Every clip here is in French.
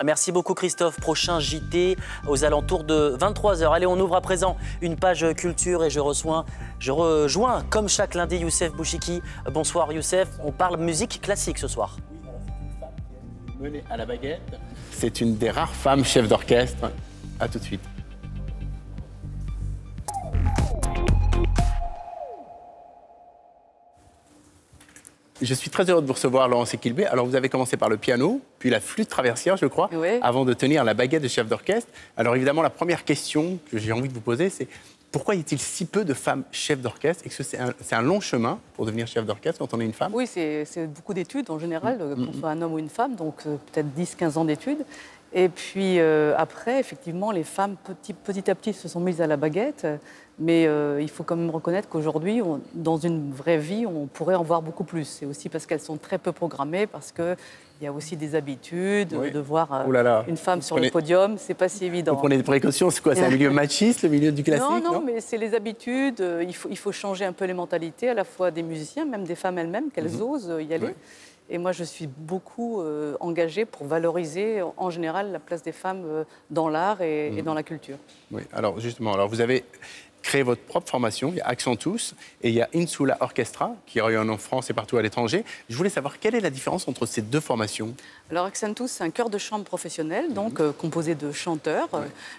Merci beaucoup Christophe. Prochain JT aux alentours de 23 h. Allez, on ouvre à présent une page culture et je rejoins comme chaque lundi Youssef Bouchiki. Bonsoir Youssef, on parle musique classique ce soir. Menée à la baguette. C'est une des rares femmes chefs d'orchestre. À tout de suite. Je suis très heureux de vous recevoir, Laurence Equilbé. Alors, vous avez commencé par le piano, puis la flûte traversière, je crois, oui, avant de tenir la baguette de chef d'orchestre. Alors, évidemment, la première question que j'ai envie de vous poser, c'est pourquoi y a-t-il si peu de femmes chefs d'orchestre? Est-ce que c'est un long chemin pour devenir chef d'orchestre quand on est une femme? Oui, c'est beaucoup d'études en général, qu'on soit un homme ou une femme, donc peut-être 10-15 ans d'études. Et puis après, effectivement, les femmes petit à petit se sont mises à la baguette. Mais il faut quand même reconnaître qu'aujourd'hui, dans une vraie vie, on pourrait en voir beaucoup plus. C'est aussi parce qu'elles sont très peu programmées, parce qu'il y a aussi des habitudes, oui. De voir une femme sur le podium, c'est pas si évident. Vous prenez des précautions, c'est quoi? C'est un milieu machiste, le milieu du classique? Non, mais c'est les habitudes. Il faut changer un peu les mentalités, à la fois des musiciens, même des femmes elles-mêmes, qu'elles osent y aller. Oui. Et moi, je suis beaucoup engagée pour valoriser, en général, la place des femmes dans l'art et dans la culture. Oui, alors justement, vous avez créé votre propre formation, il y a Accentus et il y a Insula Orchestra, qui rayonne en France et partout à l'étranger. Je voulais savoir quelle est la différence entre ces deux formations? Alors Accentus, c'est un chœur de chambre professionnel, donc composé de chanteurs,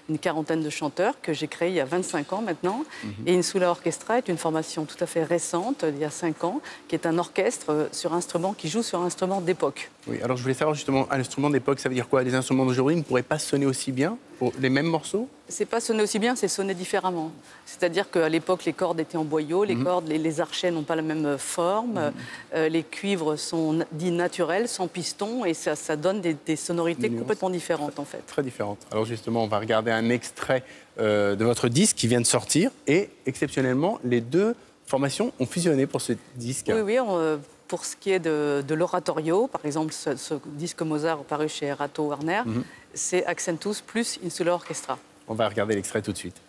une quarantaine de chanteurs, que j'ai créé il y a 25 ans maintenant. Et Insula Orchestra est une formation tout à fait récente, il y a 5 ans, qui est un orchestre qui joue sur un instrument d'époque. Oui, alors je voulais savoir justement, un instrument d'époque, ça veut dire quoi? Les instruments d'aujourd'hui ne pourraient pas sonner aussi bien pour les mêmes morceaux? C'est pas sonner aussi bien, c'est sonner différemment. C'est-à-dire qu'à l'époque, les cordes étaient en boyau, les archets n'ont pas la même forme, les cuivres sont dits naturels, sans piston, et ça donne des sonorités complètement différentes en fait. Très différentes. Alors justement, on va regarder un extrait de votre disque qui vient de sortir, et exceptionnellement, les deux formations ont fusionné pour ce disque. Oui, pour ce qui est de l'oratorio, par exemple, ce disque Mozart paru chez Erato Warner, c'est Accentus plus Insula Orchestra. On va regarder l'extrait tout de suite.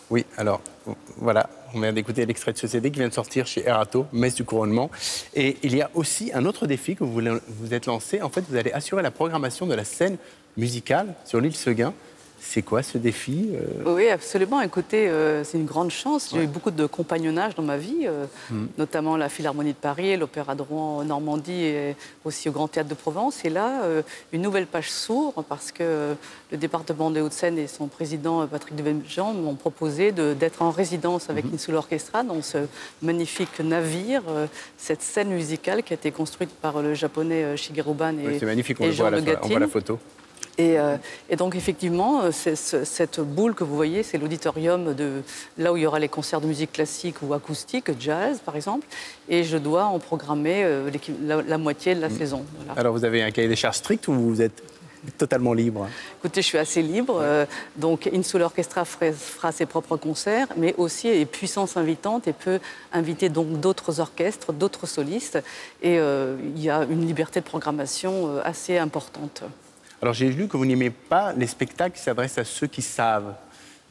Oui, alors voilà, on vient d'écouter l'extrait de ce CD qui vient de sortir chez Erato, Messe du Couronnement. Et il y a aussi un autre défi que vous êtes lancé. En fait, vous allez assurer la programmation de la scène musicale sur l'île Seguin. C'est quoi ce défi? Oui, absolument. Écoutez, c'est une grande chance. J'ai eu beaucoup de compagnonnage dans ma vie, notamment la Philharmonie de Paris, l'Opéra de Rouen en Normandie et aussi au Grand Théâtre de Provence. Et là, une nouvelle page s'ouvre parce que le département des Hauts-de-Seine et son président Patrick Devedjian m'ont proposé d'être en résidence avec Insula Orchestra dans ce magnifique navire, cette scène musicale qui a été construite par le japonais Shigeru Ban et, c'est magnifique, et Jean Le Gatine. On voit la photo. Et donc, effectivement, cette boule que vous voyez, c'est l'auditorium de là où il y aura les concerts de musique classique ou acoustique, jazz, par exemple. Et je dois en programmer la moitié de la saison. Voilà. Alors, vous avez un cahier des charges strict ou vous êtes totalement libre? Écoutez, je suis assez libre. Donc, Insula Orchestra fera ses propres concerts, mais aussi est puissance invitante et peut inviter donc d'autres orchestres, d'autres solistes. Et il y a une liberté de programmation assez importante. Alors, j'ai lu que vous n'aimez pas les spectacles qui s'adressent à ceux qui savent.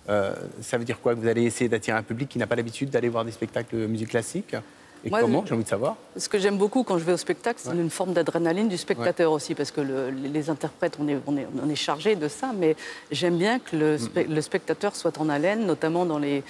Ça veut dire quoi? Que vous allez essayer d'attirer un public qui n'a pas l'habitude d'aller voir des spectacles de musique classique? Et moi, comment? J'ai envie de savoir. Ce que j'aime beaucoup quand je vais au spectacle, c'est une forme d'adrénaline du spectateur aussi, parce que les interprètes, on est chargé de ça, mais j'aime bien que le spectateur soit en haleine, notamment dans les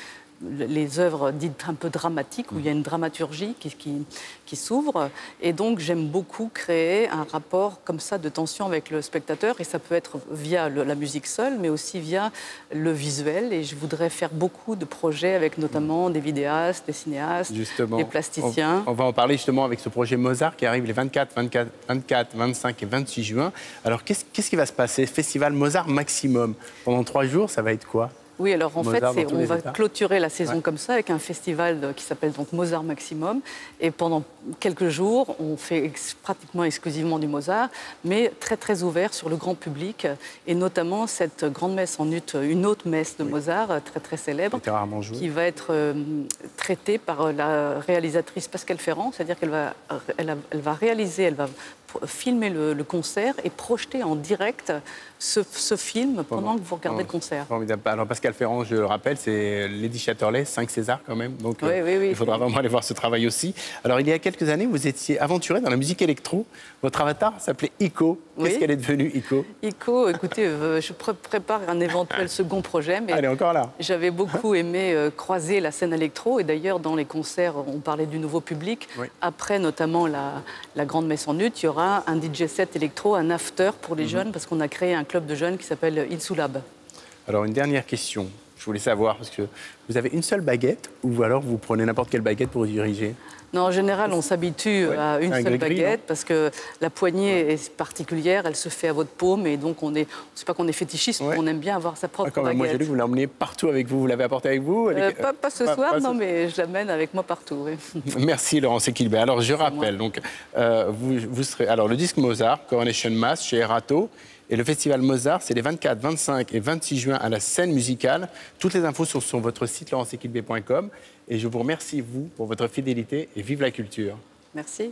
les œuvres dites un peu dramatiques, où il y a une dramaturgie qui s'ouvre. Et donc, j'aime beaucoup créer un rapport comme ça de tension avec le spectateur. Et ça peut être via la musique seule, mais aussi via le visuel. Et je voudrais faire beaucoup de projets avec notamment des vidéastes, des cinéastes, Justement, des plasticiens. On va en parler justement avec ce projet Mozart qui arrive les 24, 25 et 26 juin. Alors, qu'est-ce qui va se passer? Festival Mozart Maximum. Pendant 3 jours, ça va être quoi? Oui, alors en Mozart fait, dans tous on les va états. clôturer la saison comme ça avec un festival qui s'appelle donc Mozart Maximum. Et pendant quelques jours, on fait pratiquement exclusivement du Mozart, mais très très ouvert sur le grand public. Et notamment cette grande messe en ut, une autre messe de Mozart très très célèbre, C'était rarement joué. qui va être traitée par la réalisatrice Pascale Ferrand. C'est-à-dire qu'elle va réaliser, elle va filmer le concert et projeter en direct ce film pendant que vous regardez le concert. Formidable. Alors Pascal Ferrand, je le rappelle, c'est Lady Chatterley, 5 Césars quand même. Donc Oui, il faudra vraiment aller voir ce travail aussi. Alors il y a quelques années, vous étiez aventuré dans la musique électro. Votre avatar s'appelait Ico. Qu'est-ce Oui. qu'elle est devenue, Ico? Ico, écoutez, je prépare un éventuel second projet, mais Elle est encore là. j'avais beaucoup aimé croiser la scène électro. Et d'ailleurs, dans les concerts, on parlait du nouveau public. Oui. Après, notamment la grande messe en ut, il y aura un DJ set électro, un after pour les jeunes, parce qu'on a créé un club de jeunes qui s'appelle Insulab. Alors une dernière question. Je voulais savoir, parce que vous avez une seule baguette ou alors vous prenez n'importe quelle baguette pour vous diriger? Non, en général, on s'habitue à une un seule gris-gris, baguette non parce que la poignée est particulière, elle se fait à votre paume et donc c'est pas qu'on est fétichiste, Ouais. on aime bien avoir sa propre Quand même, moi j'ai baguette. lu que vous l'emmenez partout avec vous. Vous l'avez apportée avec vous? Pas ce soir, non, mais je l'amène avec moi partout. Oui. Merci Laurence Equilbé. Alors je rappelle, donc, vous serez alors le disque Mozart, Coronation Mass chez Erato. Et le festival Mozart, c'est les 24, 25 et 26 juin à la scène musicale. Toutes les infos sont sur votre site laurenceequilbé.com. Et je vous remercie, vous, pour votre fidélité et vive la culture. Merci.